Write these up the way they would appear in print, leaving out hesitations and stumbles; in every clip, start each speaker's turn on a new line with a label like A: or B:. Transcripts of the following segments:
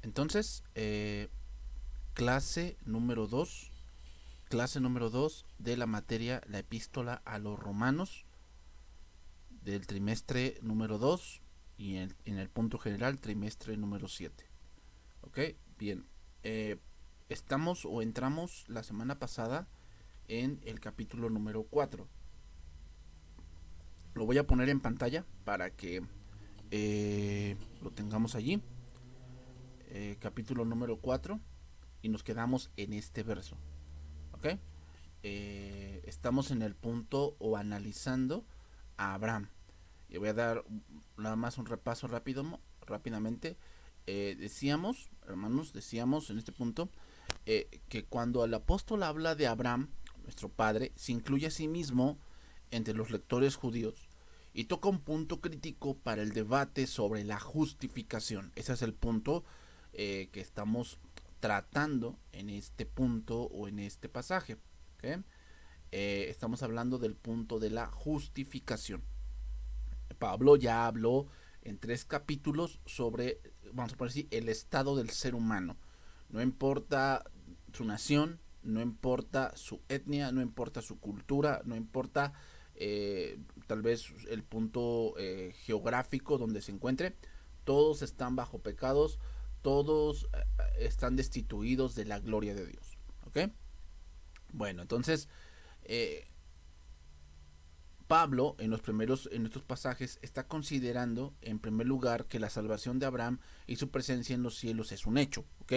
A: Entonces, clase número 2, clase número 2 de la materia La Epístola a los Romanos del trimestre número 2 y en el punto general trimestre número 7. Ok, bien. Eh, Estamos o entramos la semana pasada en el capítulo número 4. Lo voy a poner en pantalla para que lo tengamos allí. Capítulo número 4 y nos quedamos en este verso. ¿Ok? Estamos en el punto o analizando a Abraham. Y voy a dar nada más un repaso rápidamente. Decíamos, hermanos, decíamos en este punto que cuando el apóstol habla de Abraham, nuestro padre, se incluye a sí mismo entre los lectores judíos y toca un punto crítico para el debate sobre la justificación. Ese es el punto que estamos tratando en este punto o en este pasaje. ¿Okay? Estamos hablando del punto de la justificación. Pablo ya habló en 3 capítulos sobre, vamos a poner así, el estado del ser humano. No importa su nación, no importa su etnia, no importa su cultura, no importa tal vez el punto geográfico donde se encuentre, todos están bajo pecados, todos están destituidos de la gloria de Dios. ¿Ok? Bueno, entonces eh, Pablo en estos pasajes está considerando en primer lugar que la salvación de Abraham y su presencia en los cielos es un hecho, ¿ok?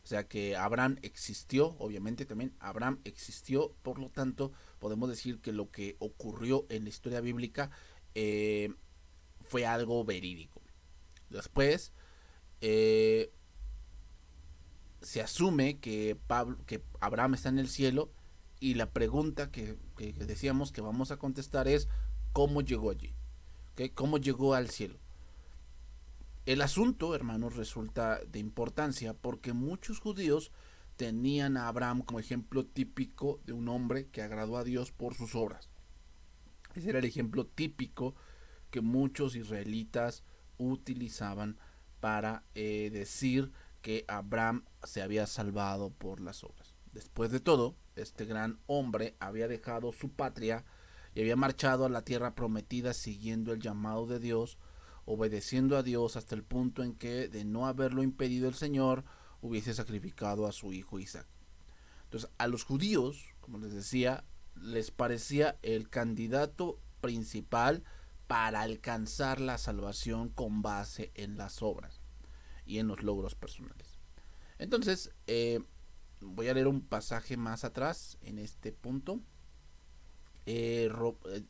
A: O sea que Abraham existió, obviamente también Abraham existió, por lo tanto podemos decir que lo que ocurrió en la historia bíblica fue algo verídico. Después eh, se asume que Abraham está en el cielo y la pregunta que decíamos que vamos a contestar es ¿cómo llegó allí? ¿Okay? ¿Cómo llegó al cielo? El asunto, hermanos, resulta de importancia porque muchos judíos tenían a Abraham como ejemplo típico de un hombre que agradó a Dios por sus obras. Ese era el ejemplo típico que muchos israelitas utilizaban para decir que Abraham se había salvado por las obras. Después de todo, este gran hombre había dejado su patria y había marchado a la tierra prometida siguiendo el llamado de Dios, obedeciendo a Dios hasta el punto en que, de no haberlo impedido el Señor, hubiese sacrificado a su hijo Isaac. Entonces, a los judíos, como les decía, les parecía el candidato principal para alcanzar la salvación con base en las obras y en los logros personales. Entonces, voy a leer un pasaje más atrás en este punto.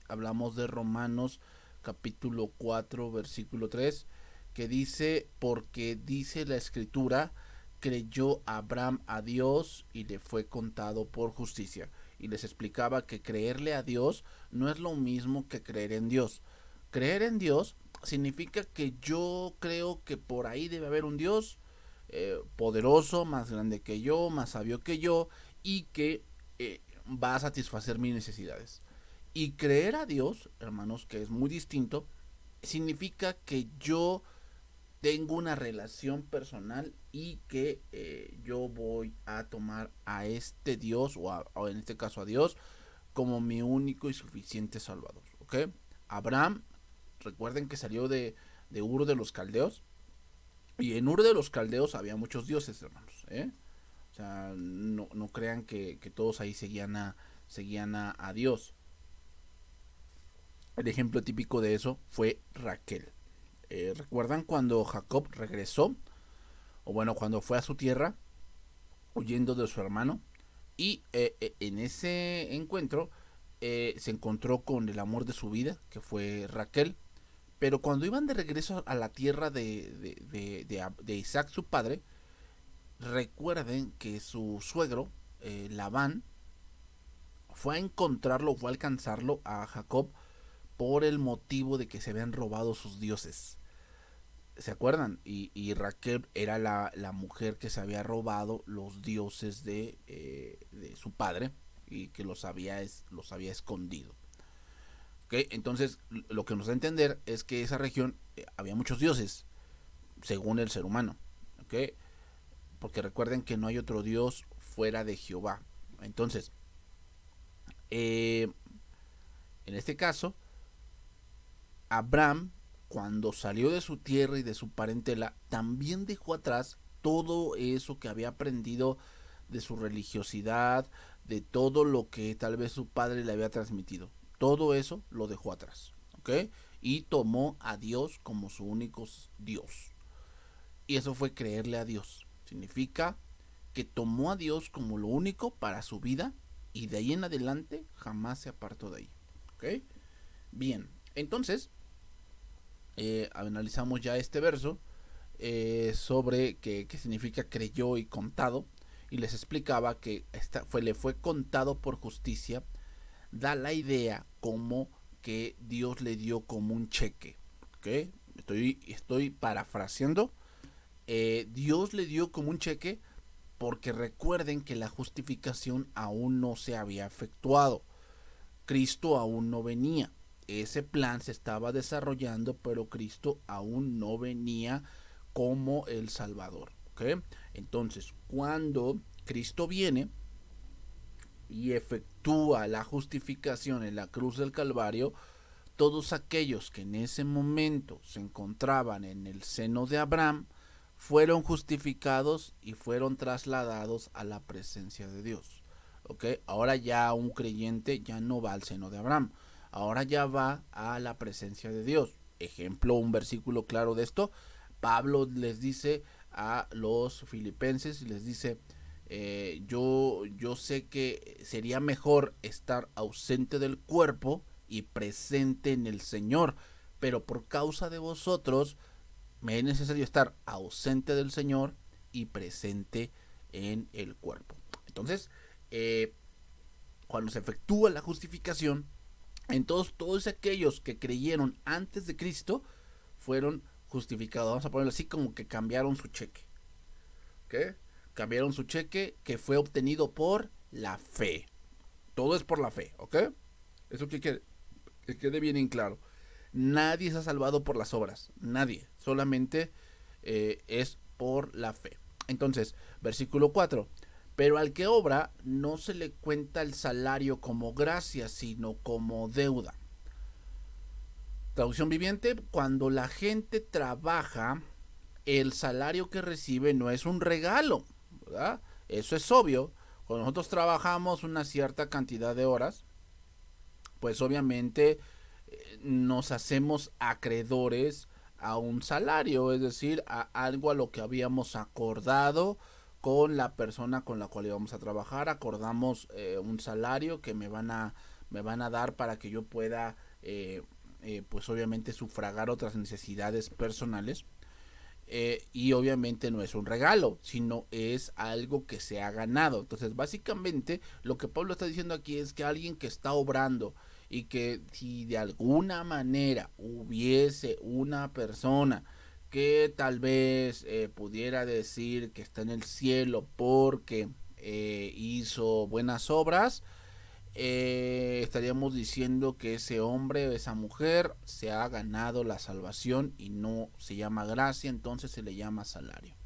A: Hablamos de Romanos capítulo 4 versículo 3 que dice, porque dice la escritura, creyó Abraham a Dios y le fue contado por justicia. Y les explicaba que creerle a Dios no es lo mismo que creer en Dios. Creer en Dios significa que yo creo que por ahí debe haber un Dios poderoso, más grande que yo, más sabio que yo, y que va a satisfacer mis necesidades. Y creer a Dios, hermanos, que es muy distinto, significa que yo tengo una relación personal y que yo voy a tomar a este Dios, o en este caso a Dios, como mi único y suficiente Salvador. ¿Ok? Abraham, recuerden que salió de Ur de los Caldeos, y en Ur de los Caldeos había muchos dioses, hermanos. O sea, no crean que todos ahí seguían a Dios. El ejemplo típico de eso fue Raquel. ¿Recuerdan cuando Jacob regresó? O bueno, cuando fue a su tierra, huyendo de su hermano. Y en ese encuentro se encontró con el amor de su vida, que fue Raquel. Pero cuando iban de regreso a la tierra de Isaac, su padre, recuerden que su suegro, Labán, fue a encontrarlo, fue a alcanzarlo a Jacob por el motivo de que se habían robado sus dioses. ¿Se acuerdan? Y Raquel era la mujer que se había robado los dioses de su padre y que los había escondido. ¿Okay? Entonces, lo que nos da a entender es que esa región había muchos dioses, según el ser humano. ¿Okay? porque recuerden que no hay otro Dios fuera de Jehová. Entonces, en este caso, Abraham, cuando salió de su tierra y de su parentela, también dejó atrás todo eso que había aprendido de su religiosidad, de todo lo que tal vez su padre le había transmitido. Todo eso lo dejó atrás, ¿ok? Y tomó a Dios como su único Dios. Y eso fue creerle a Dios. Significa que tomó a Dios como lo único para su vida y de ahí en adelante jamás se apartó de ahí, ¿ok? Bien, entonces analizamos ya este verso sobre qué significa creyó y contado, y les explicaba que le fue contado por justicia. Da la idea como que Dios le dio como un cheque, ¿ok? Estoy parafraseando. Dios le dio como un cheque porque recuerden que la justificación aún no se había efectuado. Cristo aún no venía. Ese plan se estaba desarrollando, pero Cristo aún no venía como el Salvador, ¿ok? Entonces, cuando Cristo viene y efectúa la justificación en la cruz del Calvario, todos aquellos que en ese momento se encontraban en el seno de Abraham fueron justificados y fueron trasladados a la presencia de Dios. ¿Ok? Ahora ya un creyente ya no va al seno de Abraham, ahora ya va a la presencia de Dios. Ejemplo, un versículo claro de esto, Pablo les dice a los filipenses y les dice, yo sé que sería mejor estar ausente del cuerpo y presente en el Señor, pero por causa de vosotros me es necesario estar ausente del Señor y presente en el cuerpo. Entonces, cuando se efectúa la justificación, entonces todos aquellos que creyeron antes de Cristo fueron justificados. Vamos a ponerlo así, como que cambiaron su cheque. ¿Ok? Cambiaron su cheque que fue obtenido por la fe. Todo es por la fe, ¿ok? Eso que quede bien en claro. Nadie se ha salvado por las obras, nadie, solamente es por la fe. Entonces, versículo 4, pero al que obra no se le cuenta el salario como gracia, sino como deuda. Traducción viviente, cuando la gente trabaja, el salario que recibe no es un regalo, ¿verdad? Eso es obvio. Cuando nosotros trabajamos una cierta cantidad de horas, pues obviamente nos hacemos acreedores a un salario, es decir, a algo a lo que habíamos acordado con la persona con la cual íbamos a trabajar. Acordamos un salario que me van a dar para que yo pueda pues obviamente sufragar otras necesidades personales. Y obviamente no es un regalo, sino es algo que se ha ganado. Entonces, básicamente, lo que Pablo está diciendo aquí es que alguien que está obrando y que si de alguna manera hubiese una persona que tal vez pudiera decir que está en el cielo porque hizo buenas obras, estaríamos diciendo que ese hombre o esa mujer se ha ganado la salvación y no se llama gracia, entonces se le llama salario.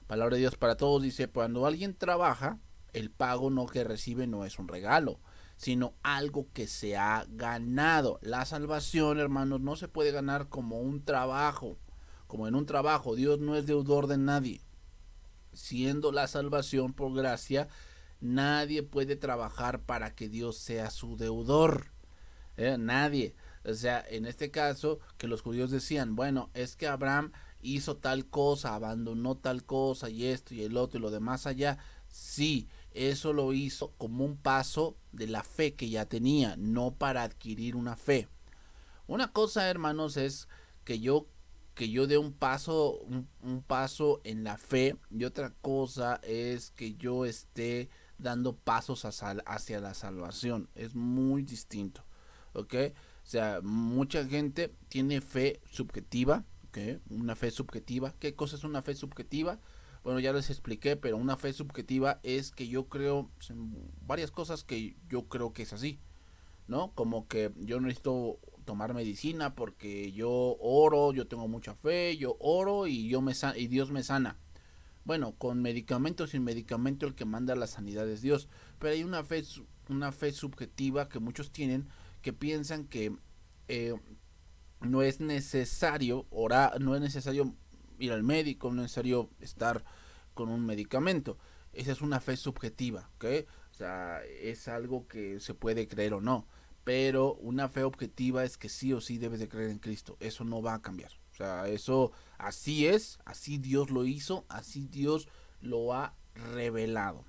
A: Palabra de Dios para todos dice, cuando alguien trabaja, el pago no que recibe no es un regalo, sino algo que se ha ganado. La salvación, hermanos, no se puede ganar como un trabajo, como en un trabajo. Dios no es deudor de nadie. Siendo la salvación por gracia, nadie puede trabajar para que Dios sea su deudor. Nadie. O sea, en este caso, que los judíos decían, bueno, es que Abraham hizo tal cosa, abandonó tal cosa y esto y el otro y lo demás allá. Sí, eso lo hizo como un paso de la fe que ya tenía, no para adquirir una fe. Una cosa, hermanos, es que yo dé un paso en la fe, y otra cosa es que yo esté dando pasos hacia la salvación. Es muy distinto, ¿ok? O sea, mucha gente tiene fe subjetiva, ¿ok? Una fe subjetiva. ¿Qué cosa es una fe subjetiva? Bueno, ya les expliqué, pero una fe subjetiva es que yo creo en varias cosas que yo creo que es así, ¿no? Como que yo necesito tomar medicina porque yo oro, yo tengo mucha fe, yo oro y y Dios me sana. Bueno, con medicamento o sin medicamento el que manda la sanidad es Dios. Pero hay una fe subjetiva que muchos tienen, que piensan que eh, no es necesario orar, no es necesario ir al médico, no es necesario estar con un medicamento. Esa es una fe subjetiva, ¿ok? O sea, es algo que se puede creer o no. Pero una fe objetiva es que sí o sí debes de creer en Cristo. Eso no va a cambiar. O sea, eso así es, así Dios lo hizo, así Dios lo ha revelado.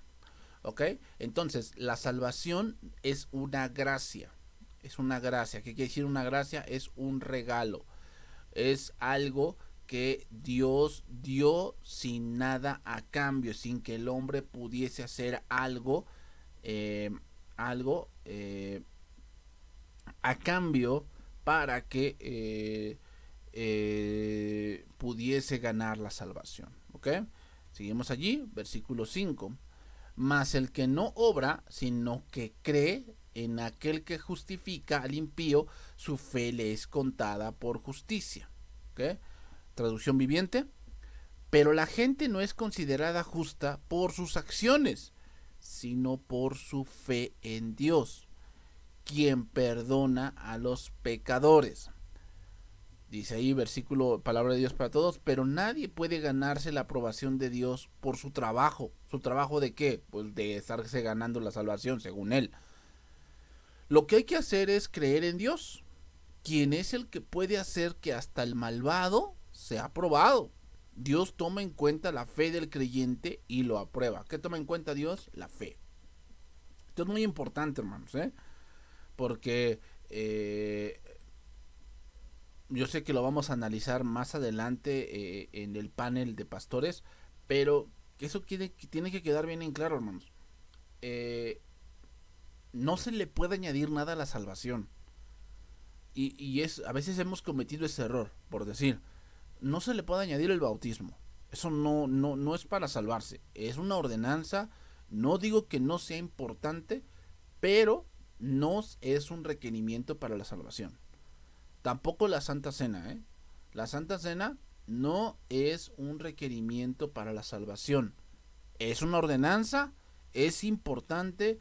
A: ¿Ok? Entonces, la salvación es una gracia. Es una gracia. ¿Qué quiere decir una gracia? Es un regalo. Es algo que Dios dio sin nada a cambio, sin que el hombre pudiese hacer algo, eh, algo a cambio para que pudiese ganar la salvación. ¿Ok? Seguimos allí, versículo 5. Mas el que no obra, sino que cree en aquel que justifica al impío, su fe le es contada por justicia. ¿Ok? Traducción viviente. Pero la gente no es considerada justa por sus acciones, sino por su fe en Dios, quien perdona a los pecadores. Dice ahí versículo, palabra de Dios para todos, pero nadie puede ganarse la aprobación de Dios por su trabajo. ¿Su trabajo de qué? Pues de estarse ganando la salvación, según él. Lo que hay que hacer es creer en Dios, quien es el que puede hacer que hasta el malvado sea aprobado. Dios toma en cuenta la fe del creyente y lo aprueba. ¿Qué toma en cuenta Dios? La fe. Esto es muy importante, hermanos, porque yo sé que lo vamos a analizar más adelante en el panel de pastores, pero eso tiene que quedar bien en claro, hermanos. Eh, no se le puede añadir nada a la salvación. A veces hemos cometido ese error, por decir, no se le puede añadir el bautismo. Eso no es para salvarse. Es una ordenanza. No digo que no sea importante, pero no es un requerimiento para la salvación. Tampoco la Santa Cena, ¿eh? La Santa Cena no es un requerimiento para la salvación. Es una ordenanza, es importante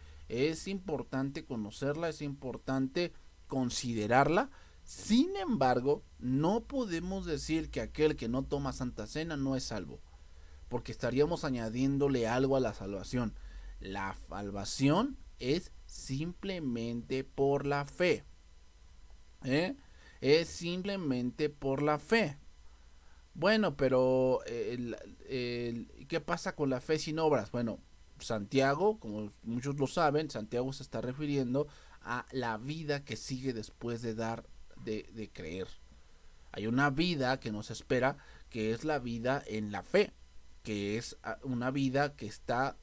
A: conocerla, es importante considerarla. Sin embargo, no podemos decir que aquel que no toma Santa Cena no es salvo, porque estaríamos añadiéndole algo a la salvación. La salvación es simplemente por la fe. ¿Eh? Es simplemente por la fe. Bueno, pero ¿qué pasa con la fe sin obras? Bueno, Santiago, como muchos lo saben, Santiago se está refiriendo a la vida que sigue después de de creer. Hay una vida que nos espera, que es la vida en la fe, que es una vida que está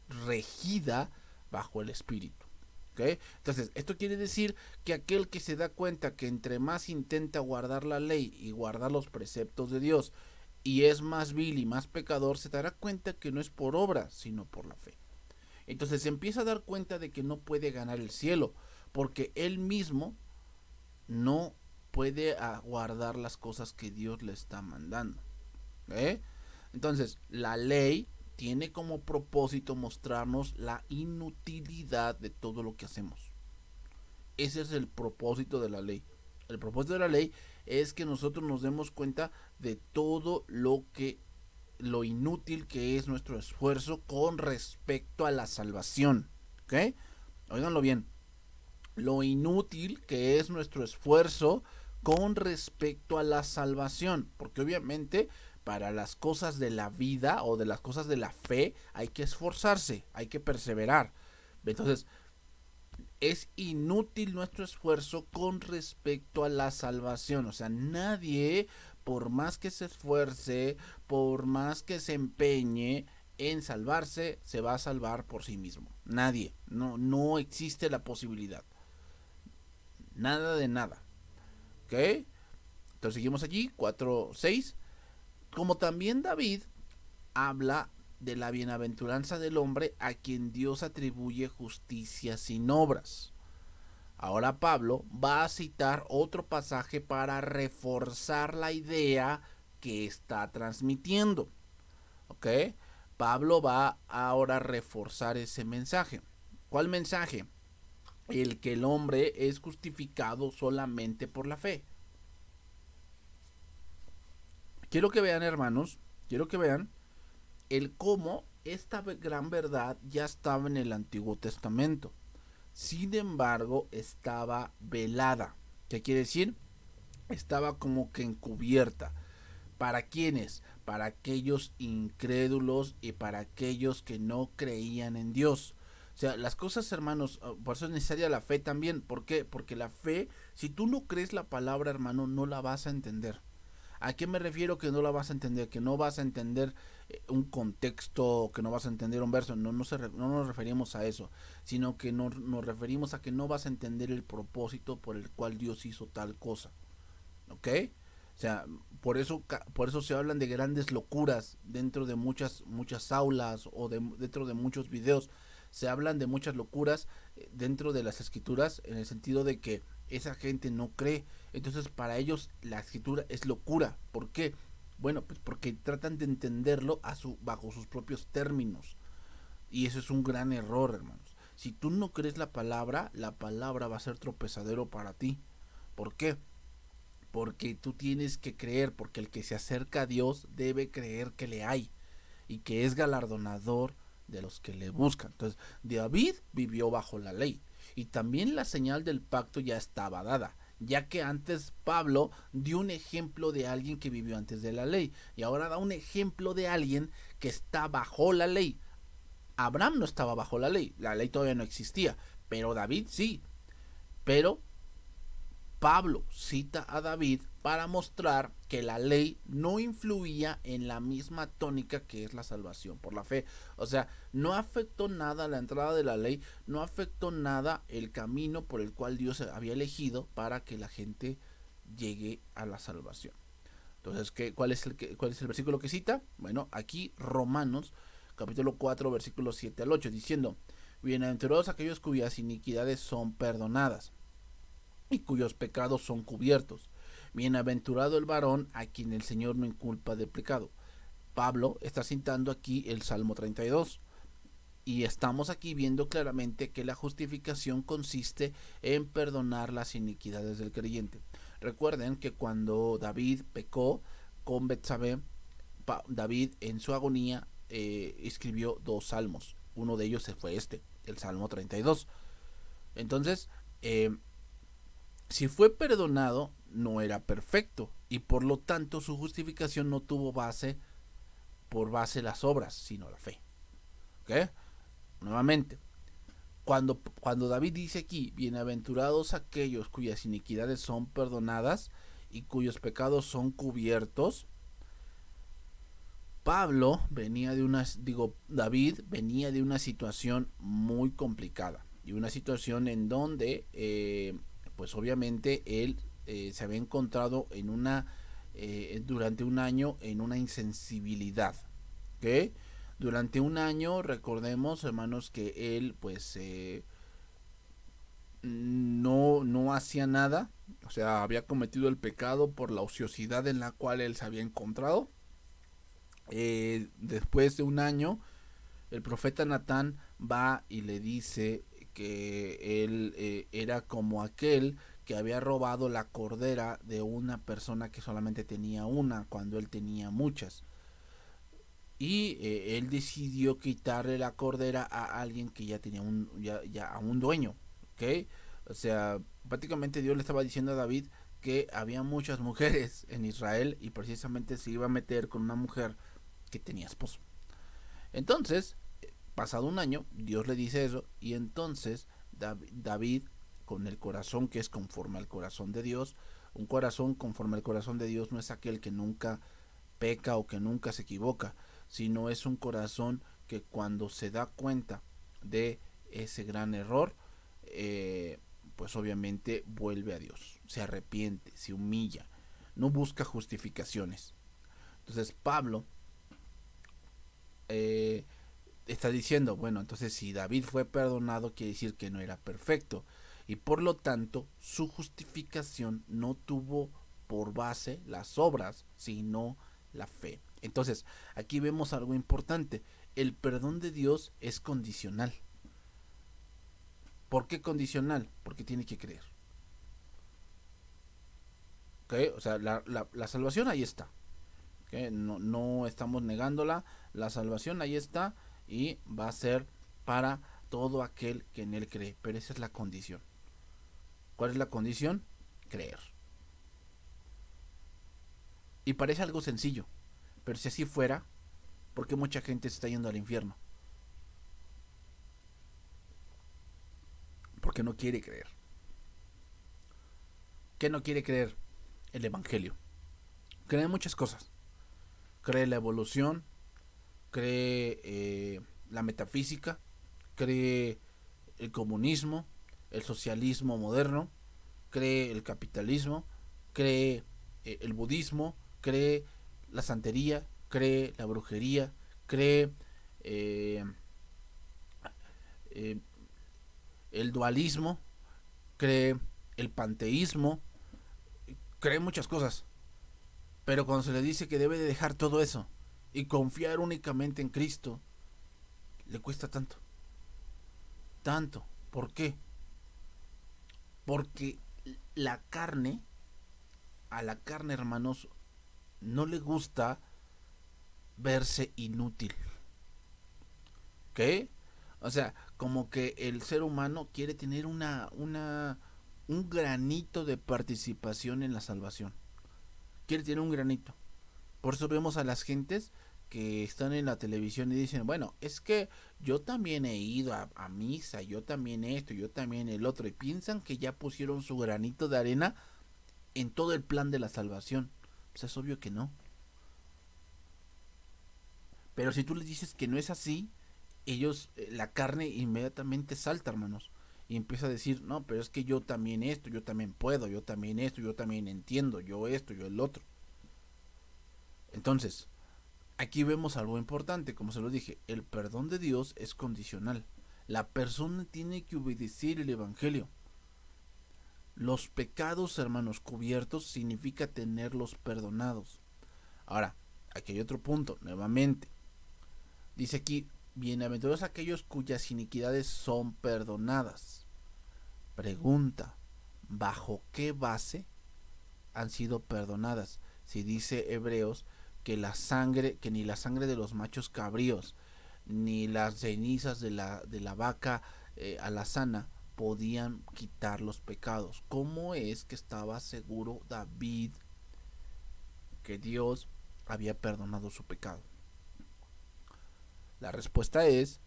A: regida bajo el Espíritu. ¿Okay? Entonces, esto quiere decir que aquel que se da cuenta que entre más intenta guardar la ley y guardar los preceptos de Dios y es más vil y más pecador, se dará cuenta que no es por obra, sino por la fe. Entonces se empieza a dar cuenta de que no puede ganar el cielo, porque él mismo no puede guardar las cosas que Dios le está mandando. ¿Eh? Entonces, la ley tiene como propósito mostrarnos la inutilidad de todo lo que hacemos. Ese es el propósito de la ley. El propósito de la ley es que nosotros nos demos cuenta de todo lo inútil que es nuestro esfuerzo con respecto a la salvación. ¿Ok? Óiganlo bien. Lo inútil que es nuestro esfuerzo con respecto a la salvación. Porque obviamente para las cosas de la vida o de las cosas de la fe hay que esforzarse, hay que perseverar. Entonces, es inútil nuestro esfuerzo con respecto a la salvación. O sea, nadie, por más que se esfuerce, por más que se empeñe en salvarse, se va a salvar por sí mismo. Nadie. No existe la posibilidad. Nada de nada. ¿Ok? Entonces seguimos allí, 4:6. Como también David habla de la bienaventuranza del hombre a quien Dios atribuye justicia sin obras. Ahora Pablo va a citar otro pasaje para reforzar la idea que está transmitiendo. ¿Ok? ¿ok? Pablo va ahora a reforzar ese mensaje. ¿Cuál mensaje? El que el hombre es justificado solamente por la fe. Quiero que vean, hermanos, quiero que vean el cómo esta gran verdad ya estaba en el Antiguo Testamento. Sin embargo, estaba velada. ¿Qué quiere decir? Estaba como que encubierta. ¿Para quiénes? Para aquellos incrédulos y para aquellos que no creían en Dios. O sea, las cosas, hermanos, por eso es necesaria la fe también. ¿Por qué? Porque la fe, si tú no crees la palabra, hermano, no la vas a entender. ¿A qué me refiero que no la vas a entender? Que no vas a entender un contexto, que no vas a entender un verso. No nos referimos a eso, sino que nos referimos a que no vas a entender el propósito por el cual Dios hizo tal cosa. ¿Ok? O sea, por eso se hablan de grandes locuras dentro de muchas aulas o dentro de muchos videos. Se hablan de muchas locuras dentro de las escrituras en el sentido de que esa gente no cree. Entonces para ellos la escritura es locura. ¿Por qué? Bueno, pues porque tratan de entenderlo bajo sus propios términos. Y eso es un gran error, hermanos. Si tú no crees la palabra va a ser tropezadero para ti. ¿Por qué? Porque tú tienes que creer, porque el que se acerca a Dios debe creer que le hay y que es galardonador de los que le buscan. Entonces, David vivió bajo la ley y también la señal del pacto ya estaba dada, ya que antes Pablo dio un ejemplo de alguien que vivió antes de la ley y ahora da un ejemplo de alguien que está bajo la ley. Abraham no estaba bajo la ley todavía no existía, pero David sí. Pero Pablo cita a David para mostrar que la ley no influía en la misma tónica que es la salvación por la fe. O sea, no afectó nada la entrada de la ley, no afectó nada el camino por el cual Dios había elegido para que la gente llegue a la salvación. Entonces, ¿cuál es el versículo que cita? Bueno, aquí Romanos capítulo 4 versículos 7 al 8 diciendo, bienaventurados aquellos cuyas iniquidades son perdonadas y cuyos pecados son cubiertos. Bienaventurado el varón a quien el Señor no inculpa de pecado. Pablo está citando aquí el Salmo 32. Y estamos aquí viendo claramente que la justificación consiste en perdonar las iniquidades del creyente. Recuerden que cuando David pecó con Betsabé, David en su agonía escribió dos salmos. Uno de ellos fue el Salmo 32. Entonces, si fue perdonado, no era perfecto y por lo tanto su justificación no tuvo por base las obras, sino la fe. ¿Ok? Nuevamente, cuando David dice aquí, bienaventurados aquellos cuyas iniquidades son perdonadas y cuyos pecados son cubiertos, David venía de una situación muy complicada y una situación en donde pues obviamente él se había encontrado durante un año en una insensibilidad, ¿ok? Durante un año, recordemos, hermanos, que él pues no hacía nada, o sea, había cometido el pecado por la ociosidad en la cual él se había encontrado. Después de un año, el profeta Natán va y le dice que él era como aquel que había robado la cordera de una persona que solamente tenía una cuando él tenía muchas. Y él decidió quitarle la cordera a alguien que ya tenía ya a un dueño, ¿ok? O sea, prácticamente Dios le estaba diciendo a David que había muchas mujeres en Israel y precisamente se iba a meter con una mujer que tenía esposo. Entonces, pasado un año, Dios le dice eso y entonces David, con el corazón que es conforme al corazón de Dios, un corazón conforme al corazón de Dios no es aquel que nunca peca o que nunca se equivoca, sino es un corazón que cuando se da cuenta de ese gran error, pues obviamente vuelve a Dios, se arrepiente, se humilla, no busca justificaciones. Entonces Pablo eh, está diciendo, bueno, entonces si David fue perdonado quiere decir que no era perfecto y por lo tanto su justificación no tuvo por base las obras, sino la fe. Entonces, aquí vemos algo importante. El perdón de Dios es condicional. ¿Por qué condicional? Porque tiene que creer. ¿Okay? O sea, la salvación ahí está. ¿Okay? No estamos negándola. La salvación ahí está y va a ser para todo aquel que en él cree. Pero esa es la condición. ¿Cuál es la condición? Creer. Y parece algo sencillo. Pero si así fuera, ¿por qué mucha gente se está yendo al infierno? Porque no quiere creer. ¿Qué no quiere creer? El Evangelio. Cree en muchas cosas. Cree la evolución, cree la metafísica, cree el comunismo, el socialismo moderno, cree el capitalismo, cree el budismo, cree la santería, cree la brujería, cree eh, eh, el dualismo, cree el panteísmo, cree muchas cosas. Pero cuando se le dice que debe de dejar todo eso y confiar únicamente en Cristo, le cuesta tanto. Tanto. ¿Por qué? Porque la carne, a la carne, hermanos, no le gusta verse inútil. ¿Ok? O sea, como que el ser humano quiere tener un granito de participación en la salvación. Quiere tener un granito. Por eso vemos a las gentes que están en la televisión y dicen, bueno, es que yo también he ido a misa, yo también esto, yo también el otro, y piensan que ya pusieron su granito de arena en todo el plan de la salvación. Pues es obvio que no. Pero si tú les dices que no es así, ellos, la carne inmediatamente salta, hermanos. Y empieza a decir, no, pero es que yo también esto, yo también puedo, yo también esto, yo también entiendo, yo esto, yo el otro. Entonces, aquí vemos algo importante, como se lo dije, el perdón de Dios es condicional. La persona tiene que obedecer el Evangelio. Los pecados, hermanos, cubiertos significa tenerlos perdonados. Ahora, aquí hay otro punto, nuevamente. Dice aquí, bienaventurados aquellos cuyas iniquidades son perdonadas. Pregunta, ¿bajo qué base han sido perdonadas? Si dice Hebreos que que ni la sangre de los machos cabríos, ni las cenizas de la vaca alazana podían quitar los pecados. ¿Cómo es que estaba seguro David que Dios había perdonado su pecado? La respuesta es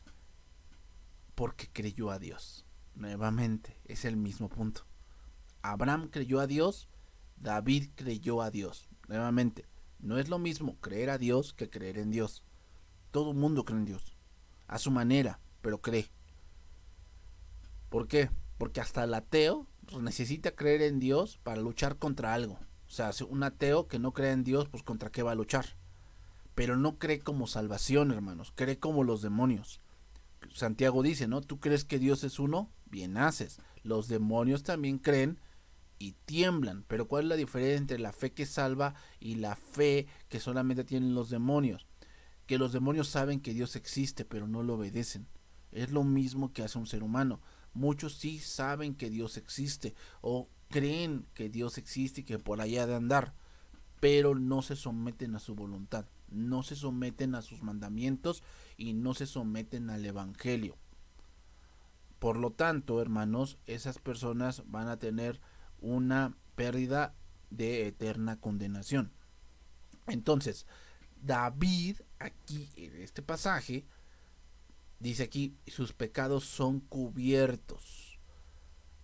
A: porque creyó a Dios. Nuevamente, es el mismo punto. Abraham creyó a Dios, David creyó a Dios. Nuevamente, no es lo mismo creer a Dios que creer en Dios. Todo el mundo cree en Dios, a su manera, pero cree. ¿Por qué? Porque hasta el ateo necesita creer en Dios para luchar contra algo. O sea, un ateo que no cree en Dios, pues contra qué va a luchar. Pero no cree como salvación, hermanos, cree como los demonios. Santiago dice, ¿no? ¿Tú crees que Dios es uno? Bien haces. Los demonios también creen y tiemblan. Pero ¿cuál es la diferencia entre la fe que salva y la fe que solamente tienen los demonios? Que los demonios saben que Dios existe, pero no lo obedecen. Es lo mismo que hace un ser humano. Muchos sí saben que Dios existe o creen que Dios existe y que por allá de andar, pero no se someten a su voluntad, no se someten a sus mandamientos y no se someten al Evangelio. Por lo tanto, hermanos, esas personas van a tener una pérdida de eterna condenación. Entonces, David, aquí en este pasaje, dice aquí, sus pecados son cubiertos.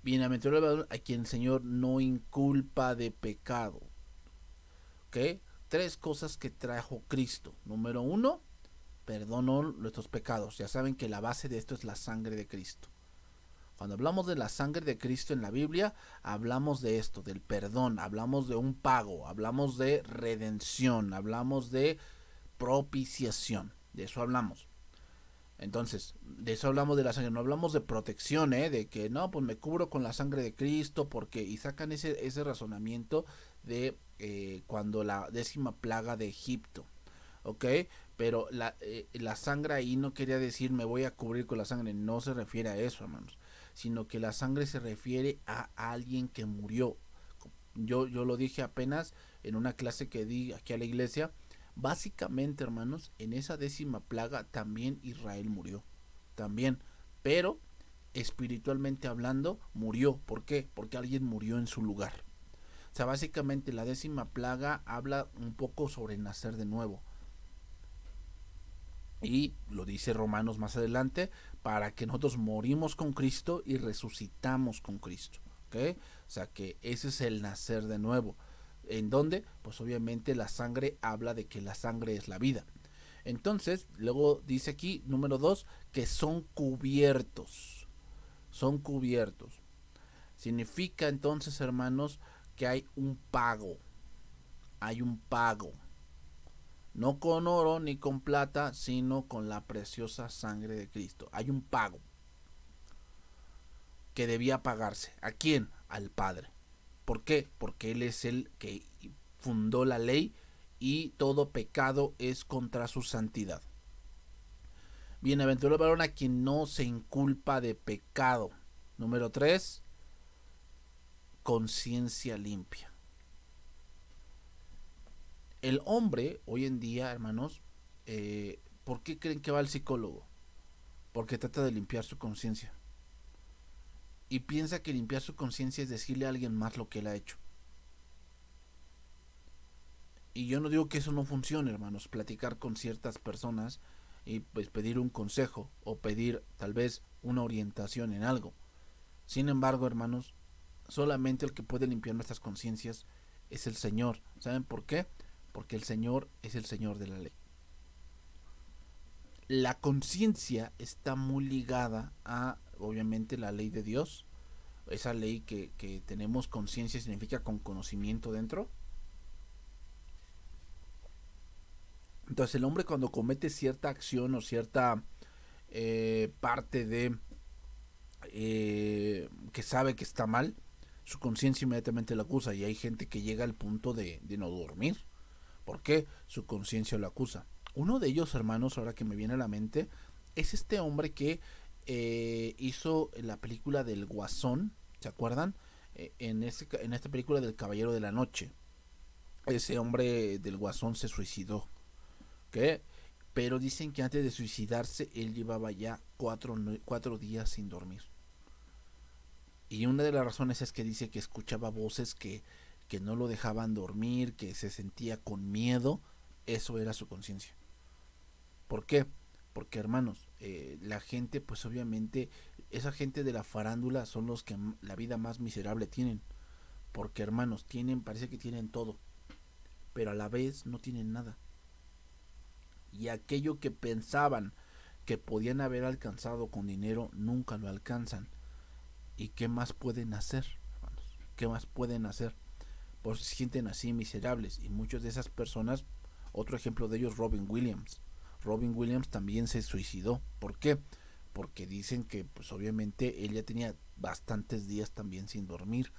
A: Bienaventurado a quien el Señor no inculpa de pecado. ¿Ok? Tres cosas que trajo Cristo. Número uno, perdonó nuestros pecados. Ya saben que la base de esto es la sangre de Cristo. Cuando hablamos de la sangre de Cristo en la Biblia, hablamos de esto, del perdón, hablamos de un pago, hablamos de redención, hablamos de propiciación. De eso hablamos. Entonces, de eso hablamos de la sangre, no hablamos de protección, de que no, pues me cubro con la sangre de Cristo, porque, y sacan ese razonamiento de cuando la 10ª plaga de Egipto. ¿ok? Pero la sangre ahí no quería decir me voy a cubrir con la sangre, no se refiere a eso, hermanos, sino que la sangre se refiere a alguien que murió. Yo lo dije apenas en una clase que di aquí a la iglesia. Básicamente, hermanos, en esa 10ª plaga también Israel murió. También. Pero espiritualmente hablando, murió. ¿Por qué? Porque alguien murió en su lugar. O sea, básicamente la 10ª plaga habla un poco sobre nacer de nuevo. Y lo dice Romanos más adelante, para que nosotros morimos con Cristo y resucitamos con Cristo. ¿Okay? O sea que ese es el nacer de nuevo. ¿En dónde? Pues obviamente la sangre habla de que la sangre es la vida. Entonces, luego dice aquí, número 2, que son cubiertos. Son cubiertos. Significa entonces, hermanos, que hay un pago. Hay un pago. No con oro ni con plata, sino con la preciosa sangre de Cristo. Hay un pago que debía pagarse. ¿A quién? Al Padre. ¿Por qué? Porque Él es el que fundó la ley y todo pecado es contra su santidad. Bienaventurado el varón a quien no se inculpa de pecado. Número 3, conciencia limpia. El hombre, hoy en día, hermanos, ¿por qué creen que va al psicólogo? Porque trata de limpiar su conciencia. Y piensa que limpiar su conciencia es decirle a alguien más lo que él ha hecho. Y yo no digo que eso no funcione, hermanos, platicar con ciertas personas y pues pedir un consejo o pedir tal vez una orientación en algo. Sin embargo, hermanos, solamente el que puede limpiar nuestras conciencias es el Señor. ¿Saben por qué? Porque el Señor es el Señor de la ley. La conciencia está muy ligada a, obviamente, la ley de Dios. Esa ley que tenemos conciencia significa con conocimiento dentro. Entonces el hombre cuando comete cierta acción o cierta parte de que sabe que está mal, su conciencia inmediatamente lo acusa y hay gente que llega al punto de no dormir. ¿Por qué? Su conciencia lo acusa. Uno de ellos, hermanos, ahora que me viene a la mente, es este hombre que hizo la película del Guasón, ¿se acuerdan? En esta película del Caballero de la Noche. Ese hombre del Guasón se suicidó. ¿Qué? Pero dicen que antes de suicidarse él llevaba ya 4 días sin dormir. Y una de las razones es que dice que escuchaba voces que no lo dejaban dormir, que se sentía con miedo. Eso era su conciencia. ¿Por qué? Porque hermanos, la gente pues obviamente, esa gente de la farándula son los que la vida más miserable tienen. Porque hermanos, parece que tienen todo, pero a la vez no tienen nada. Y aquello que pensaban que podían haber alcanzado con dinero, nunca lo alcanzan. ¿Y qué más pueden hacer, hermanos? ¿Qué más pueden hacer? Pues se sienten así miserables. Y muchas de esas personas, otro ejemplo de ellos, Robin Williams. Robin Williams también se suicidó. ¿Por qué? Porque dicen que pues obviamente él ya tenía bastantes días también sin dormir,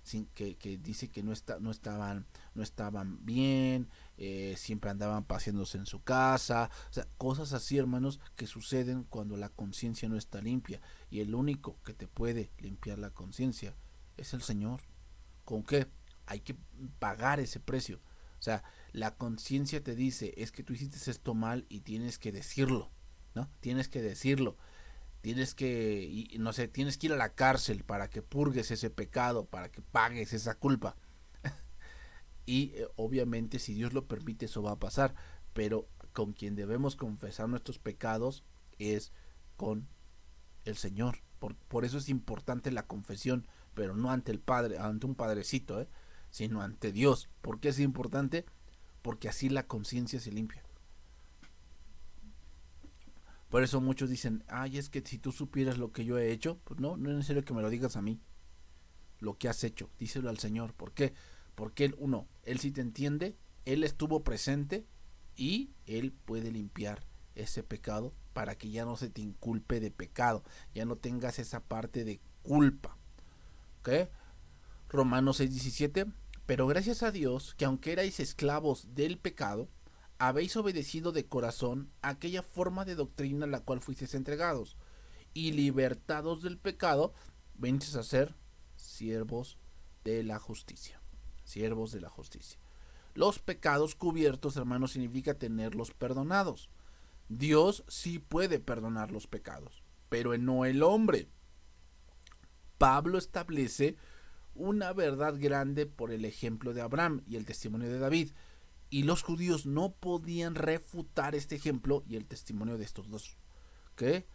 A: sin que dice que no estaban bien, siempre andaban paseándose en su casa, o sea, cosas así, hermanos, que suceden cuando la conciencia no está limpia. Y el único que te puede limpiar la conciencia es el Señor. ¿Con qué? Hay que pagar ese precio. O sea, la conciencia te dice, es que tú hiciste esto mal y tienes que decirlo, ¿no? Tienes que decirlo. Tienes que, no sé, tienes que ir a la cárcel para que purgues ese pecado, para que pagues esa culpa. Y obviamente si Dios lo permite eso va a pasar, pero con quien debemos confesar nuestros pecados es con el Señor. Por eso es importante la confesión, pero no ante el Padre, ante un padrecito, sino ante Dios. ¿Por qué es importante? Porque así la conciencia se limpia. Por eso muchos dicen, ay, es que si tú supieras lo que yo he hecho, pues no es necesario que me lo digas a mí, lo que has hecho, díselo al Señor. ¿Por qué? Porque Él sí te entiende, Él estuvo presente y Él puede limpiar ese pecado para que ya no se te inculpe de pecado, ya no tengas esa parte de culpa. ¿Ok? Romanos 6:17, pero gracias a Dios que aunque erais esclavos del pecado, habéis obedecido de corazón aquella forma de doctrina a la cual fuisteis entregados, y libertados del pecado, venís a ser siervos de la justicia. Siervos de la justicia. Los pecados cubiertos, hermanos, significa tenerlos perdonados. Dios sí puede perdonar los pecados, pero no el hombre. Pablo establece una verdad grande por el ejemplo de Abraham y el testimonio de David, y los judíos no podían refutar este ejemplo y el testimonio de estos dos. ¿Ok?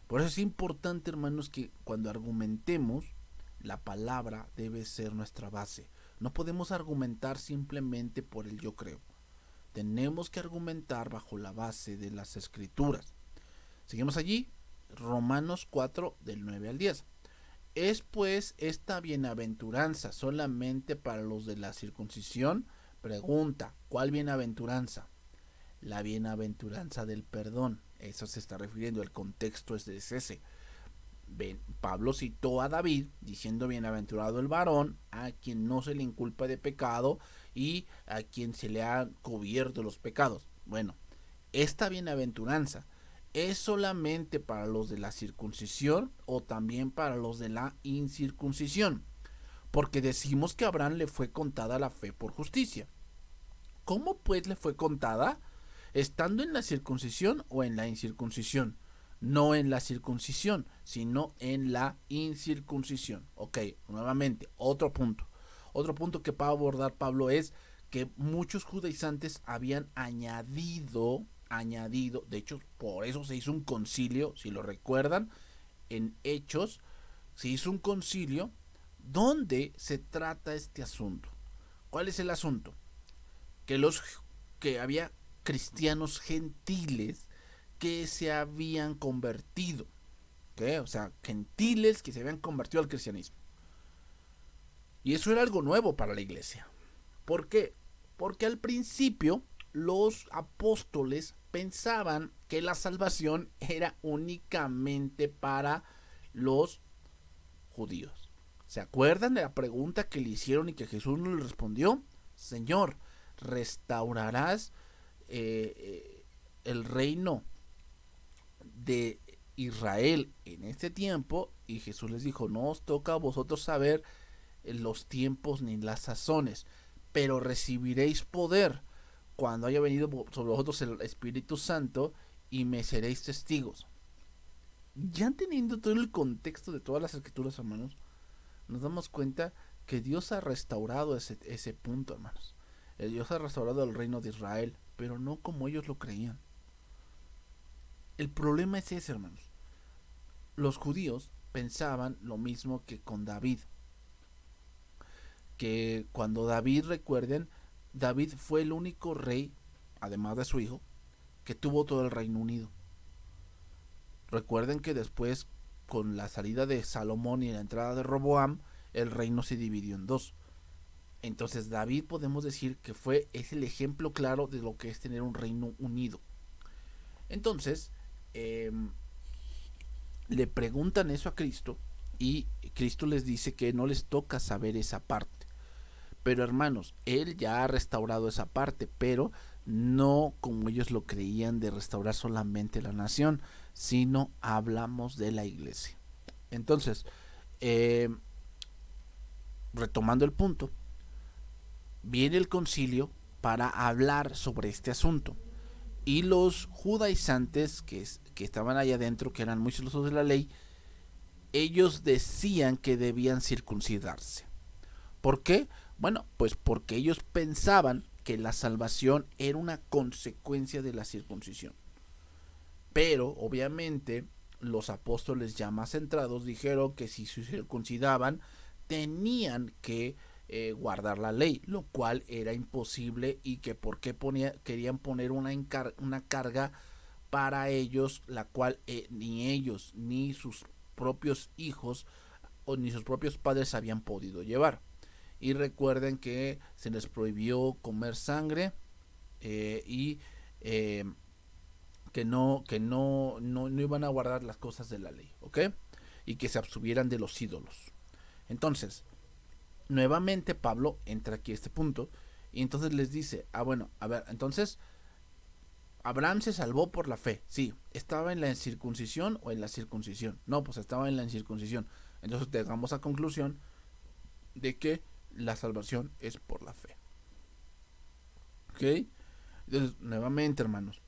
A: Por eso es importante, hermanos, que cuando argumentemos, la palabra debe ser nuestra base. No podemos argumentar simplemente por el yo creo. Tenemos que argumentar bajo la base de las escrituras. Seguimos allí, Romanos 4 del 9 al 10. ¿Es pues esta bienaventuranza solamente para los de la circuncisión? Pregunta, ¿cuál bienaventuranza? La bienaventuranza del perdón. Eso se está refiriendo, el contexto es ese. Pablo citó a David diciendo: bienaventurado el varón a quien no se le inculpa de pecado y a quien se le han cubierto los pecados. Bueno, esta bienaventuranza ¿es solamente para los de la circuncisión o también para los de la incircuncisión? Porque decimos que a Abraham le fue contada la fe por justicia. ¿Cómo pues le fue contada? ¿Estando en la circuncisión o en la incircuncisión? No en la circuncisión, sino en la incircuncisión. Ok, nuevamente, otro punto. Otro punto que va a abordar Pablo es que muchos judaizantes habían añadido, de hecho, por eso se hizo un concilio, si lo recuerdan, en Hechos, se hizo un concilio donde se trata este asunto. ¿Cuál es el asunto? Que había cristianos gentiles que se habían convertido, ¿okay? O sea, gentiles que se habían convertido al cristianismo. Y eso era algo nuevo para la iglesia. ¿Por qué? Porque al principio los apóstoles pensaban que la salvación era únicamente para los judíos. ¿Se acuerdan de la pregunta que le hicieron y que Jesús no le respondió? Señor, ¿restaurarás el reino de Israel en este tiempo? Y Jesús les dijo: no os toca a vosotros saber los tiempos ni las sazones, pero recibiréis poder cuando haya venido sobre vosotros el Espíritu Santo y me seréis testigos. Ya teniendo todo el contexto de todas las escrituras, hermanos, nos damos cuenta que Dios ha restaurado ese punto, hermanos. Dios ha restaurado el reino de Israel, pero no como ellos lo creían. El problema es ese, hermanos. Los judíos pensaban lo mismo que con David. Que cuando David, recuerden, David fue el único rey, además de su hijo, que tuvo todo el Reino Unido. Recuerden que después, con la salida de Salomón y la entrada de Roboam, el reino se dividió en dos. Entonces David, podemos decir que es el ejemplo claro de lo que es tener un reino unido. Entonces le preguntan eso a Cristo y Cristo les dice que no les toca saber esa parte. Pero hermanos, Él ya ha restaurado esa parte, pero no como ellos lo creían, de restaurar solamente la nación, sino hablamos de la iglesia. Entonces, retomando el punto, viene el concilio para hablar sobre este asunto. Y los judaizantes que estaban allá adentro, que eran muy celosos de la ley, ellos decían que debían circuncidarse. ¿Por qué? Bueno, pues porque ellos pensaban que la salvación era una consecuencia de la circuncisión. Pero, obviamente, los apóstoles ya más centrados dijeron que si se circuncidaban, tenían que guardar la ley, lo cual era imposible, y que por qué querían poner una carga para ellos, la cual ni ellos ni sus propios hijos o ni sus propios padres habían podido llevar. Y recuerden que se les prohibió comer sangre y que no iban a guardar las cosas de la ley, ¿ok? Y que se abstuvieran de los ídolos. Entonces, nuevamente Pablo entra aquí a este punto y entonces les dice: bueno, a ver, entonces Abraham se salvó por la fe, sí. ¿Estaba en la circuncisión o en la circuncisión? No, pues estaba en la incircuncisión. Entonces llegamos a conclusión de que la salvación es por la fe. ¿Ok? Entonces, nuevamente, hermanos,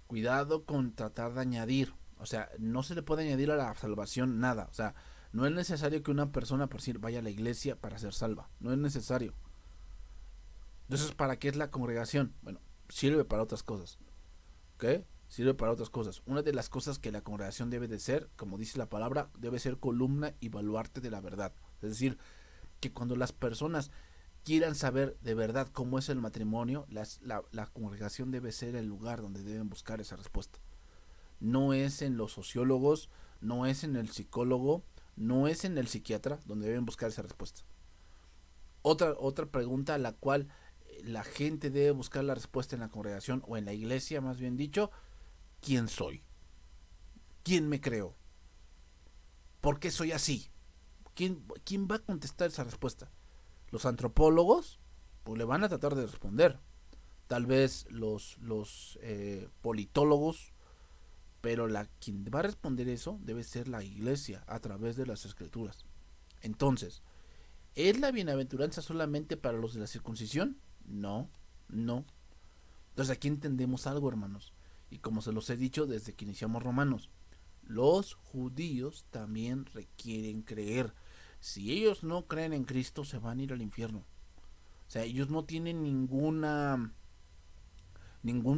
A: cuidado con tratar de añadir. O sea, no se le puede añadir a la salvación nada. O sea, no es necesario que una persona, por decir, vaya a la iglesia para ser salva. No es necesario. Entonces, ¿para qué es la congregación? Bueno, sirve para otras cosas. ¿Ok? Sirve para otras cosas. Una de las cosas que la congregación debe de ser, como dice la palabra, debe ser columna y baluarte de la verdad. Es decir, que cuando las personas quieran saber de verdad cómo es el matrimonio, la congregación debe ser el lugar donde deben buscar esa respuesta. No es en los sociólogos, no es en el psicólogo, no es en el psiquiatra donde deben buscar esa respuesta. Otra pregunta a la cual la gente debe buscar la respuesta en la congregación o en la iglesia, más bien dicho: ¿quién soy? ¿Quién me creo? ¿Por qué soy así? ¿Quién va a contestar esa respuesta? Los antropólogos pues le van a tratar de responder. Tal vez los politólogos, pero quien va a responder eso debe ser la iglesia a través de las escrituras. Entonces, ¿es la bienaventuranza solamente para los de la circuncisión? No, no. Entonces aquí entendemos algo, hermanos. Y como se los he dicho desde que iniciamos Romanos, los judíos también requieren creer. Si ellos no creen en Cristo, se van a ir al infierno. O sea, ellos no tienen ningún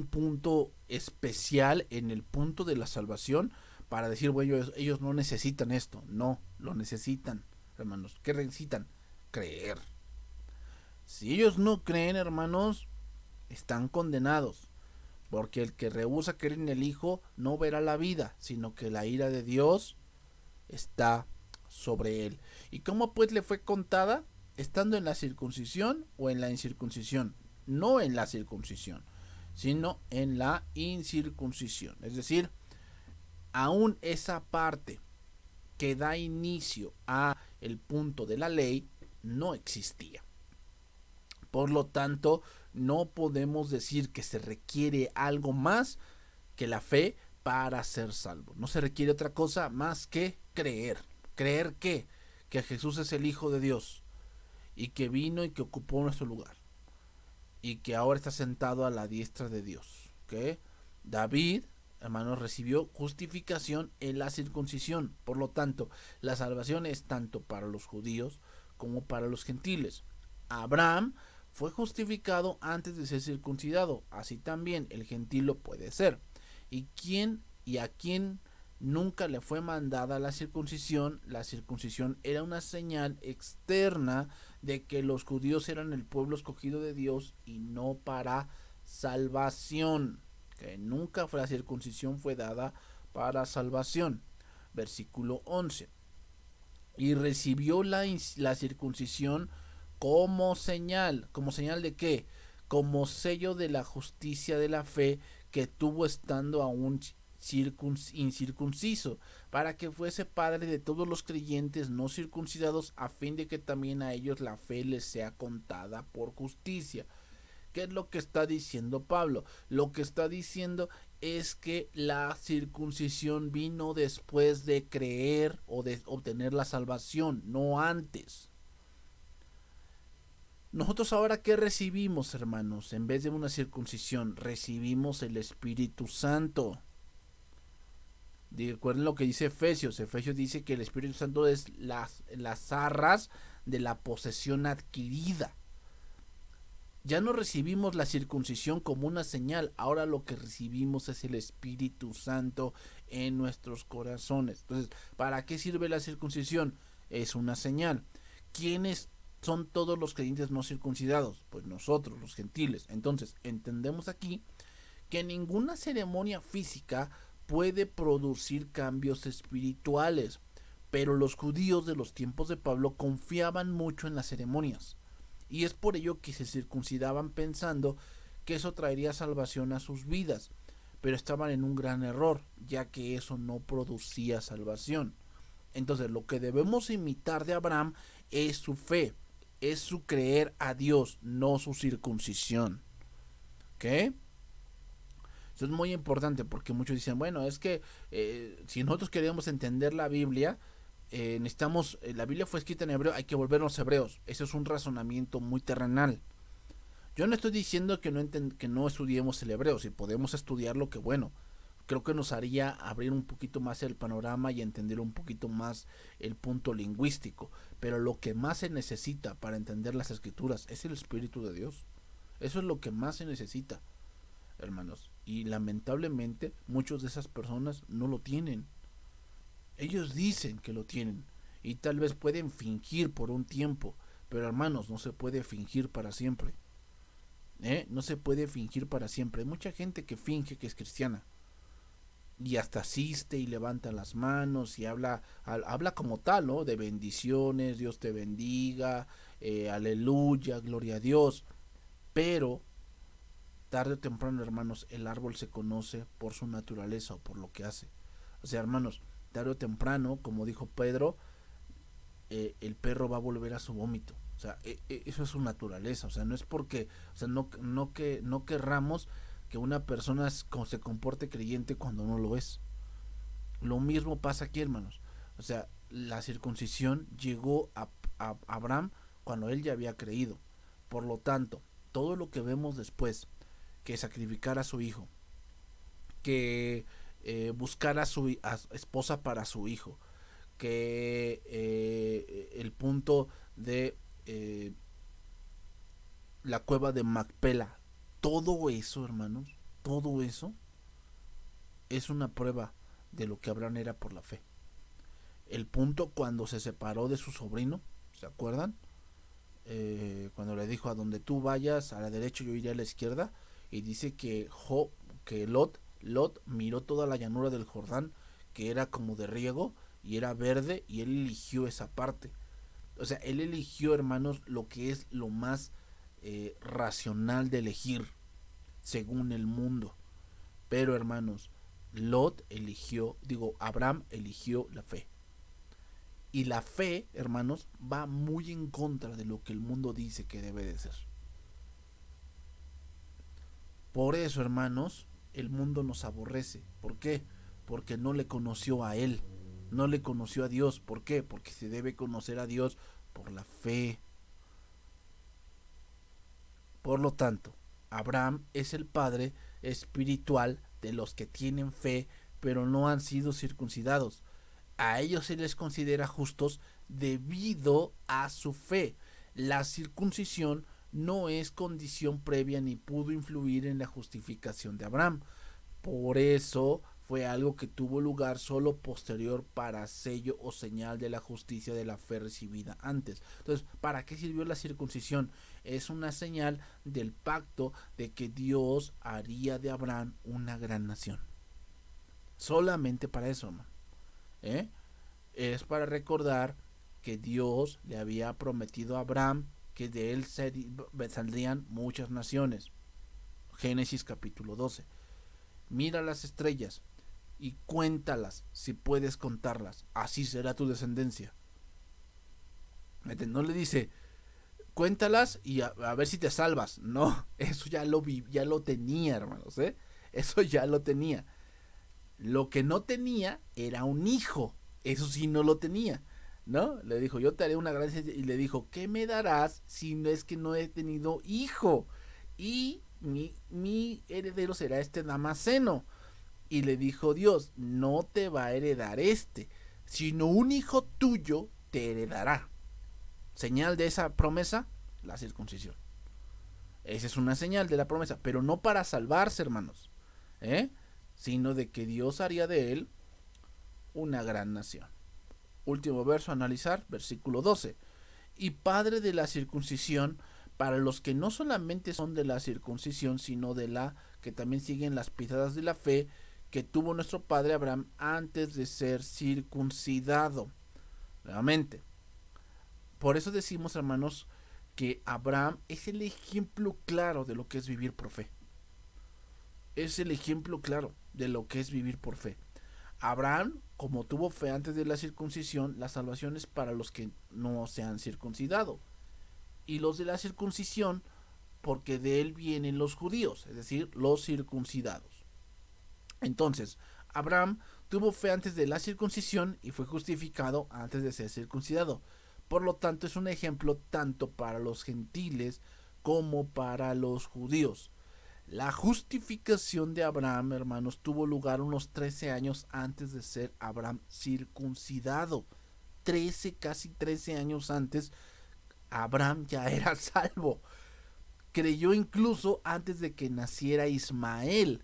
A: punto especial en el punto de la salvación para decir, bueno, ellos no necesitan esto. No, lo necesitan, hermanos. ¿Qué necesitan? Creer. Si ellos no creen, hermanos, están condenados. Porque el que rehúsa creer en el Hijo no verá la vida, sino que la ira de Dios está sobre él. ¿Y cómo pues le fue contada? Estando en la circuncisión o en la incircuncisión. No en la circuncisión, sino en la incircuncisión. Es decir, aún esa parte que da inicio a el punto de la ley no existía. Por lo tanto, no podemos decir que se requiere algo más que la fe para ser salvo. No se requiere otra cosa más que creer. ¿Creer qué? Que Jesús es el Hijo de Dios y que vino y que ocupó nuestro lugar y que ahora está sentado a la diestra de Dios. ¿Okay? David, hermanos, recibió justificación en la circuncisión. Por lo tanto, la salvación es tanto para los judíos como para los gentiles. Abraham fue justificado antes de ser circuncidado. Así también el gentil lo puede ser. ¿Y a quién nunca le fue mandada la circuncisión? La circuncisión era una señal externa de que los judíos eran el pueblo escogido de Dios y no para salvación. Que nunca la circuncisión fue dada para salvación. Versículo 11. Y recibió la circuncisión como señal. ¿Como señal de qué? Como sello de la justicia de la fe que tuvo estando aún incircunciso, para que fuese padre de todos los creyentes no circuncidados, a fin de que también a ellos la fe les sea contada por justicia. ¿Qué es lo que está diciendo Pablo? Lo que está diciendo es que la circuncisión vino después de creer o de obtener la salvación, no antes. Nosotros ahora, ¿qué recibimos, hermanos? En vez de una circuncisión, recibimos el Espíritu Santo. Recuerden lo que dice Efesios. Efesios dice que el Espíritu Santo es las arras de la posesión adquirida. Ya no recibimos la circuncisión como una señal, ahora lo que recibimos es el Espíritu Santo en nuestros corazones. Entonces, ¿para qué sirve la circuncisión? Es una señal. ¿Quiénes son todos los creyentes no circuncidados? Pues nosotros, los gentiles. Entonces, entendemos aquí que ninguna ceremonia física puede producir cambios espirituales, pero los judíos de los tiempos de Pablo confiaban mucho en las ceremonias. Y es por ello que se circuncidaban pensando que eso traería salvación a sus vidas. Pero estaban en un gran error, ya que eso no producía salvación. Entonces, lo que debemos imitar de Abraham es su fe, es su creer a Dios, no su circuncisión. ¿Ok? Esto es muy importante porque muchos dicen, bueno, es que si nosotros queremos entender la Biblia, necesitamos, la Biblia fue escrita en hebreo, hay que volvernos hebreos. Eso es un razonamiento muy terrenal. Yo no estoy diciendo que que no estudiemos el hebreo, si podemos estudiarlo, que bueno. Creo que nos haría abrir un poquito más el panorama y entender un poquito más el punto lingüístico. Pero lo que más se necesita para entender las escrituras es el Espíritu de Dios. Eso es lo que más se necesita, hermanos. Y lamentablemente muchas de esas personas no lo tienen. Ellos dicen que lo tienen y tal vez pueden fingir por un tiempo, pero hermanos, no se puede fingir para siempre. No se puede fingir para siempre. Hay mucha gente que finge que es cristiana y hasta asiste y levanta las manos y habla como tal, ¿no? De bendiciones, Dios te bendiga, aleluya, gloria a Dios. Pero tarde o temprano, hermanos, el árbol se conoce por su naturaleza o por lo que hace. O sea, hermanos, tarde o temprano, como dijo Pedro, el perro va a volver a su vómito. O sea, eso es su naturaleza. O sea, no es porque, o sea, no querramos que una persona se comporte creyente cuando no lo es. Lo mismo pasa aquí, hermanos. O sea, la circuncisión llegó a Abraham cuando él ya había creído. Por lo tanto, todo lo que vemos después, que sacrificar a su hijo, que buscar a esposa para su hijo, que el punto de la cueva de Macpela, todo eso, hermanos, todo eso es una prueba de lo que Abraham era por la fe. El punto cuando se separó de su sobrino, ¿se acuerdan? Cuando le dijo, a donde tú vayas, a la derecha yo iré a la izquierda, y dice que Lot miró toda la llanura del Jordán, que era como de riego y era verde, y él eligió esa parte. O sea, él eligió, hermanos, lo que es lo más racional de elegir según el mundo. Pero, hermanos, Abraham eligió la fe. Y la fe, hermanos, va muy en contra de lo que el mundo dice que debe de ser. Por eso, hermanos, el mundo nos aborrece. ¿Por qué? Porque no le conoció a Él. No le conoció a Dios. ¿Por qué? Porque se debe conocer a Dios por la fe. Por lo tanto, Abraham es el padre espiritual de los que tienen fe, pero no han sido circuncidados. A ellos se les considera justos debido a su fe. La circuncisión no es condición previa ni pudo influir en la justificación de Abraham. Por eso fue algo que tuvo lugar solo posterior para sello o señal de la justicia de la fe recibida antes. Entonces, ¿para qué sirvió la circuncisión? Es una señal del pacto de que Dios haría de Abraham una gran nación. Solamente para eso, hermano. Es para recordar que Dios le había prometido a Abraham que de él saldrían muchas naciones. Génesis capítulo 12. Mira las estrellas y cuéntalas si puedes contarlas. Así será tu descendencia. No le dice, cuéntalas y a ver si te salvas. No, eso ya lo tenía, hermanos. Eso ya lo tenía. Lo que no tenía era un hijo. Eso sí no lo tenía, ¿no? Le dijo, yo te haré una gran... Y le dijo, ¿qué me darás si no es que no he tenido hijo? Y mi heredero será este Damaseno. Y le dijo Dios, no te va a heredar sino un hijo tuyo te heredará. Señal de esa promesa, la circuncisión. Esa es una señal de la promesa, pero no para salvarse, hermanos, sino de que Dios haría de él una gran nación. Último verso a analizar, versículo 12. Y padre de la circuncisión para los que no solamente son de la circuncisión, sino de la que también siguen las pisadas de la fe que tuvo nuestro padre Abraham antes de ser circuncidado. Nuevamente, por eso decimos, hermanos, que Abraham es el ejemplo claro de lo que es vivir por fe. Es el ejemplo claro de lo que es vivir por fe. Abraham, como tuvo fe antes de la circuncisión, la salvación es para los que no se han circuncidado. Y los de la circuncisión, porque de él vienen los judíos, es decir, los circuncidados. Entonces, Abraham tuvo fe antes de la circuncisión y fue justificado antes de ser circuncidado. Por lo tanto, es un ejemplo tanto para los gentiles como para los judíos. La justificación de Abraham, hermanos, tuvo lugar unos 13 años antes de ser Abraham circuncidado. 13, casi 13 años antes, Abraham ya era salvo. Creyó incluso antes de que naciera Ismael.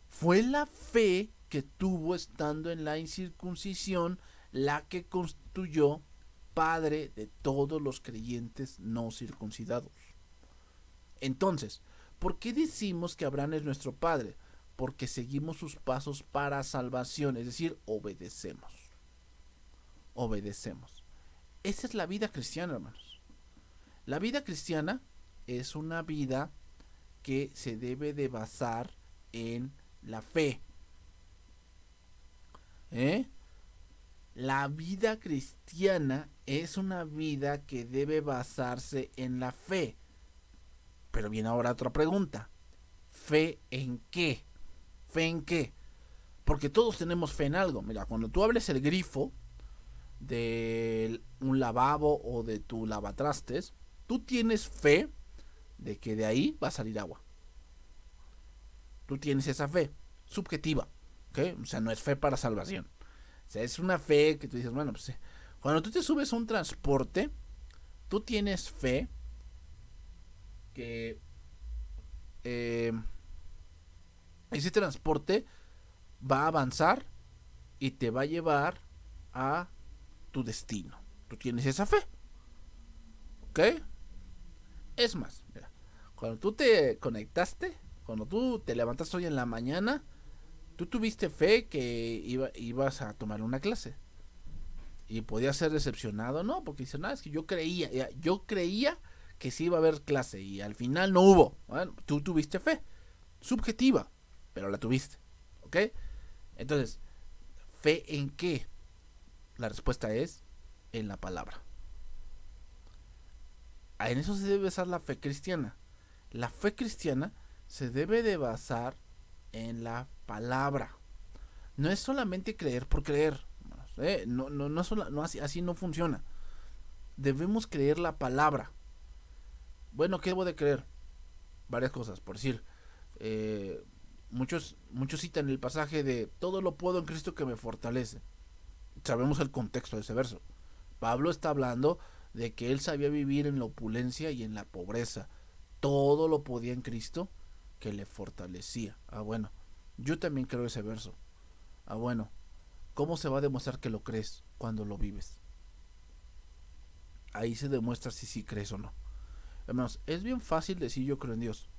A: Fue la fe que tuvo estando en la incircuncisión la que constituyó padre de todos los creyentes no circuncidados. Entonces, ¿por qué decimos que Abraham es nuestro padre? Porque seguimos sus pasos para salvación, es decir, obedecemos. Obedecemos. Esa es la vida cristiana, hermanos. La vida cristiana es una vida que se debe de basar en la fe. La vida cristiana es una vida que debe basarse en la fe. Pero viene ahora otra pregunta. ¿Fe en qué? ¿Fe en qué? Porque todos tenemos fe en algo. Mira, cuando tú hables el grifo de un lavabo o de tu lavatrastes, tú tienes fe de que de ahí va a salir agua. Tú tienes esa fe subjetiva, ¿ok? O sea, no es fe para salvación. O sea, es una fe que tú dices, bueno, pues cuando tú te subes a un transporte, tú tienes fe que ese transporte va a avanzar y te va a llevar a tu destino. Tú tienes esa fe, ¿ok? Es más, mira, cuando tú te conectaste, cuando tú te levantaste hoy en la mañana, tú tuviste fe que ibas a tomar una clase. Y podías ser decepcionado, ¿no? Porque dices, no, es que yo creía que sí iba a haber clase y al final no hubo. Bueno, tú tuviste fe, subjetiva, pero la tuviste, ¿ok? Entonces, ¿fe en qué? La respuesta es en la palabra. En eso se debe basar la fe cristiana. La fe cristiana se debe de basar en la palabra. No es solamente creer por creer. No, así no funciona. Debemos creer la palabra. Bueno, ¿qué debo de creer? Varias cosas. Por decir, muchos citan el pasaje de todo lo puedo en Cristo que me fortalece. Sabemos el contexto de ese verso. Pablo está hablando de que él sabía vivir en la opulencia y en la pobreza. Todo lo podía en Cristo que le fortalecía. Bueno, yo también creo ese verso. Bueno, ¿cómo se va a demostrar que lo crees cuando lo vives? Ahí se demuestra si sí crees o no. Hermanos, es bien fácil decir yo creo en Dios.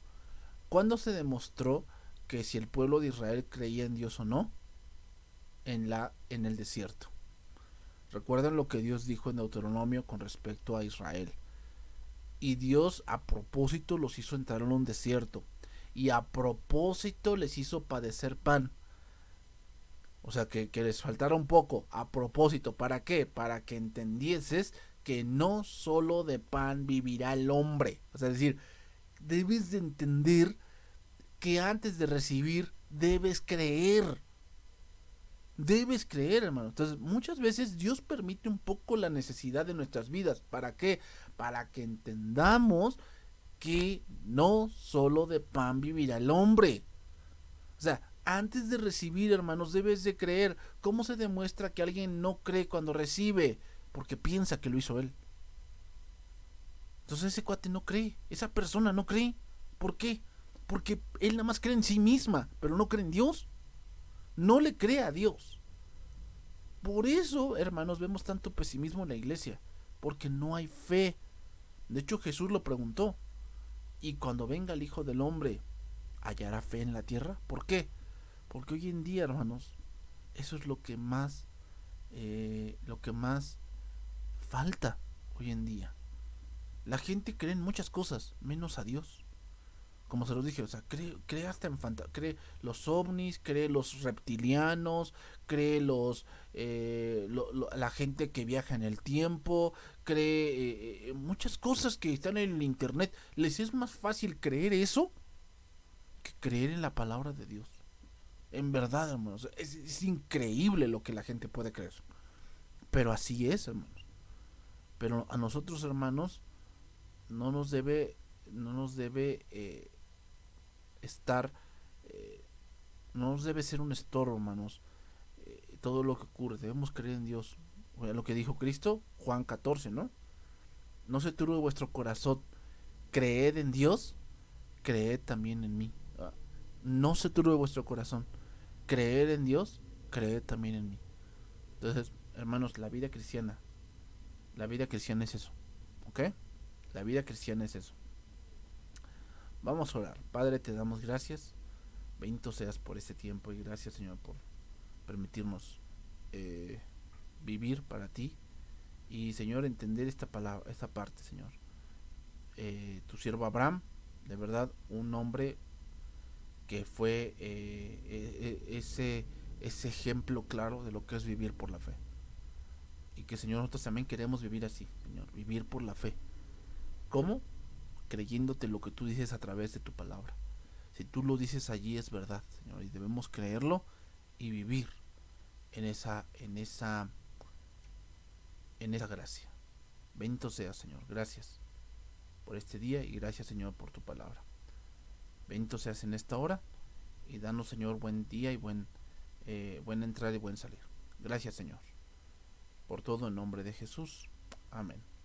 A: ¿Cuándo se demostró que si el pueblo de Israel creía en Dios o no? En el desierto. Recuerden lo que Dios dijo en Deuteronomio con respecto a Israel. Y Dios a propósito los hizo entrar en un desierto. Y a propósito les hizo padecer pan. O sea, que les faltara un poco. A propósito, ¿para qué? Para que entendieses que no solo de pan vivirá el hombre. O sea, es decir, debes de entender que antes de recibir debes creer. Debes creer, hermano. Entonces, muchas veces Dios permite un poco la necesidad de nuestras vidas. ¿Para qué? Para que entendamos que no solo de pan vivirá el hombre. O sea, antes de recibir, hermanos, debes de creer. ¿Cómo se demuestra que alguien no cree cuando recibe? Porque piensa que lo hizo él. Entonces ese cuate no cree. Esa persona no cree. ¿Por qué? Porque él nada más cree en sí misma, pero no cree en Dios. No le cree a Dios. Por eso, hermanos, vemos tanto pesimismo en la iglesia. Porque no hay fe. De hecho, Jesús lo preguntó. Y cuando venga el Hijo del Hombre, ¿hallará fe en la tierra? ¿Por qué? Porque hoy en día, hermanos, eso es lo que más falta hoy en día. La gente cree en muchas cosas, menos a Dios. Como se los dije, o sea, cree hasta en cree los ovnis, cree los reptilianos, cree la gente que viaja en el tiempo, cree muchas cosas que están en el internet. Les es más fácil creer eso que creer en la palabra de Dios. En verdad, hermanos, es increíble lo que la gente puede creer. Pero así es, hermanos. Pero a nosotros, hermanos, no nos debe, no nos debe estar, eh, no nos debe ser un estorbo, hermanos. Todo lo que ocurre, debemos creer en Dios. Lo que dijo Cristo, Juan 14, ¿no? No se turbe vuestro corazón, creed en Dios, creed también en mí. No se turbe vuestro corazón, creer en Dios, creed también en mí. Entonces, hermanos, la vida cristiana es eso, ¿ok? La vida cristiana es eso. Vamos a orar. Padre, te damos gracias. Bendito seas por este tiempo y gracias, Señor, por permitirnos eh, vivir para ti y, Señor, entender esta palabra, esta parte, Señor. Tu siervo Abraham, de verdad, un hombre que fue ese ejemplo claro de lo que es vivir por la fe. Y que, Señor, nosotros también queremos vivir así, Señor, vivir por la fe. ¿Cómo? Creyéndote lo que tú dices a través de tu palabra. Si tú lo dices allí es verdad, Señor, y debemos creerlo y vivir en esa gracia. Bendito sea, Señor. Gracias por este día y gracias, Señor, por tu palabra. Bendito seas en esta hora y danos, Señor, buen día y buena entrada y buen salir. Gracias, Señor, por todo en nombre de Jesús. Amén.